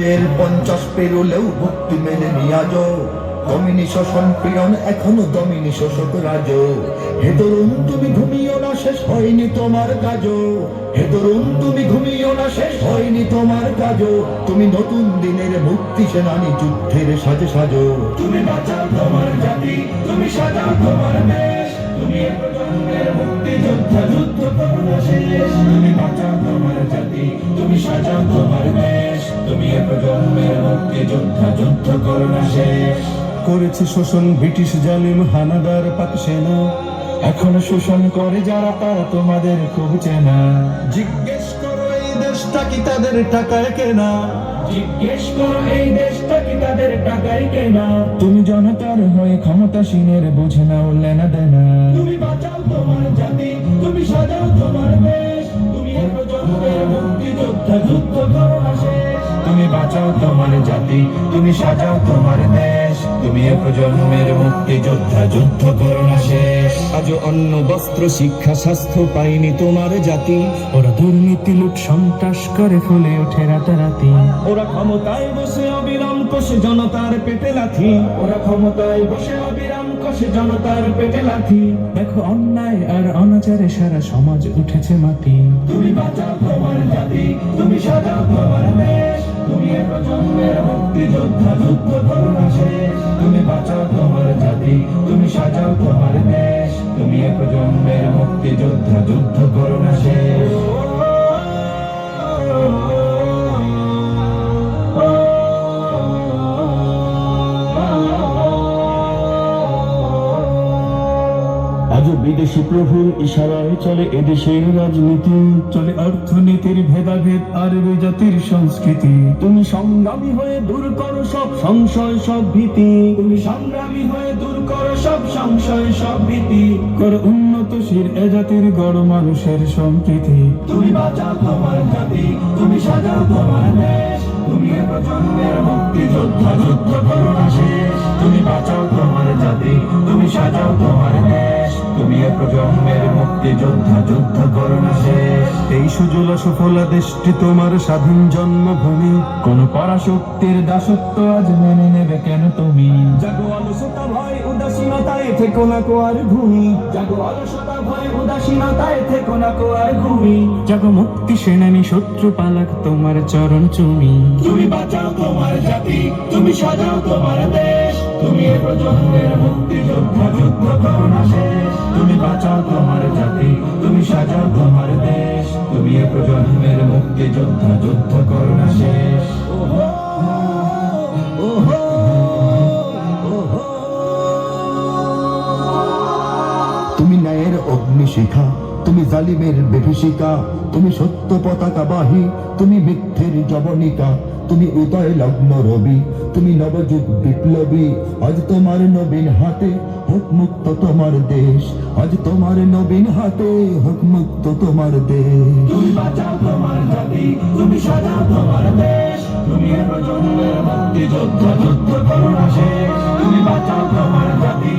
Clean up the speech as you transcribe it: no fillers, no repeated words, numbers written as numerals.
বিজয়ের 50 পেরোলেও ভক্তি মেলে নিয়াজ দমিনী শোষণ প্রিয়ন এখনো দমিনী শোষক রাজ। হে তরুণ তুমি ঘুমিও না, শেষ হয়নি তোমার কাজ। হে তরুণ তুমি ঘুমিও না, শেষ হয়নি তোমার কাজ। তুমি নতুন দিনের মুক্তি সেনানী, যুদ্ধের সাজে সাজো। তুমি বাঁচাও তোমার জাতি, তুমি সাজাও তোমার দেশ। তুমি এ প্রজন্মের মুক্তি যোদ্ধা, যুদ্ধ করো না শেষ। তুমি বাঁচাও তোমার জাতি, তুমি সাজাও তোমার দেশ। তুমি এ প্রজন্মের মুক্তি যোদ্ধা, যুদ্ধ করো না শেষ। করেছে শোষণ ব্রিটিশ জালিম হানাদার পাক সেনা, এখনো শোষণ করে যারা, তারা তোমাদের খুব চেনা। জিজ্ঞেস করো এই দেশটা কি তাদের টাকায় কেনা? জিজ্ঞেস করো এই দেশটা কি তাদের টাকায় কেনা। তুমি জনতার হয়ে ক্ষমতাসীনের বুঝে নাও লেনা দেনা। তুমি বাঁচাও তোমার জাতি, তুমি সাজাও তোমার দেশ। তুমি এ প্রজন্মের মুক্তি যোদ্ধা, যুদ্ধ করো না শেষ। তুমি বাঁচাও তোমার জাতি, তুমি সাজাও তোমার দেশ। তুমি এ প্রজন্মের মুক্তি যোদ্ধা, যুদ্ধ করো না শেষ। আজও অন্ন বস্ত্র শিক্ষা স্বাস্থ্য পায়নি তোমার জাতি। ওরা দুর্নীতি লুট সন্ত্রাস করে ফুলে ওঠে রাতারাতি। ওরা ক্ষমতায় বসে অবিরাম কষে জনতার পেটে লাথি। ওরা ক্ষমতায় বসে অবিরাম কষে জনতার পেটে লাথি। দেখো অন্যায় আর অনাচারে সারা সমাজ উঠেছে মাটি। তুমি বাঁচাও তোমার জাতি, তুমি সাজাও তোমার দেশ। তুমি এ প্রজন্মের মুক্তি যোদ্ধা, যুদ্ধ করো না শেষ। তুমি বাঁচাও তোমার জাতি, তুমি সাজাও তোমার দেশ। তুমি এ প্রজন্মের মুক্তি যোদ্ধা, যুদ্ধ করো না শেষ। আজ বিদেশি প্রভুর ইশারায় চলে এদেশের রাজনীতি। চলে অর্থনীতির ভেদাভেদ আর জাতির সংস্কৃতি। তুমি সংগ্রামী হয়ে দূর করো সব সংশয় সব ভীতি। তুমি সংগ্রামী হয়ে দূর করো সব সংশয় সব ভীতি। করো উন্নতশীল এ জাতির গড় মানুষের সম্প্রীতি। তুমি বাঁচাও তোমার জাতি, তুমি সাজাও তোমার দেশ। তুমি এ প্রজন্মের মুক্তি যোদ্ধা, যুদ্ধ করো না শেষ। তুমি বাঁচাও তোমার জাতি, তুমি সাজাও তোমার দেশ। তুমি এ প্রজন্মের মুক্তি যোদ্ধা, যুদ্ধ করো না শেষ। এই সুজলা সুফলা দেশটি তোমার স্বাধীন জন্মভূমি। কোন পরাশক্তির দাসত্ব আজ মেনে নেবে কেন তুমি? জাগো অলসতা ভয় উদাসীনতায় থেকো না কো আর ঘুমি। জাগো অলসতা ভয় উদাসীনতায় থেকো না কো আর ঘুমি। জাগো মুক্তি সেনানী শত্রু পালাক তোমার চরণ চুমি। তুমি বাঁচাও তোমার জাতি, তুমি সাজাও তোমার দেশ। তুমি এ প্রজন্মের মুক্তি যোদ্ধা, যুদ্ধ করো না শেষ। তুমি বাঁচাও তোমার জাতি, তুমি সাজাও তোমার দেশ। তুমি এ প্রজন্মের মুক্তি যোদ্ধা, যুদ্ধ করো না শেষ। তুমি ন্যায়ের অগ্নিশিখা, তুমি জালিমের বিভীষিকা। তুমি সত্য পতাকা বাহী, তুমি মিথ্যের জবনিকা। তুমি উদয় লগ্ন রবি, তুমি নবযুগ বিপ্লবী। আজ তোমার নবীন হাতে হোক মুক্ত তোমার দেশ। আজ তোমার নবীন হাতে হোক মুক্ত তোমার দেশ। তুমি বাঁচাও তোমার জাতি, তুমি সাজাও তোমার দেশ। তুমি এ প্রজন্মের মুক্তি যোদ্ধা, যুদ্ধ করো না শেষ। তুমি বাঁচাও তোমার জাতি,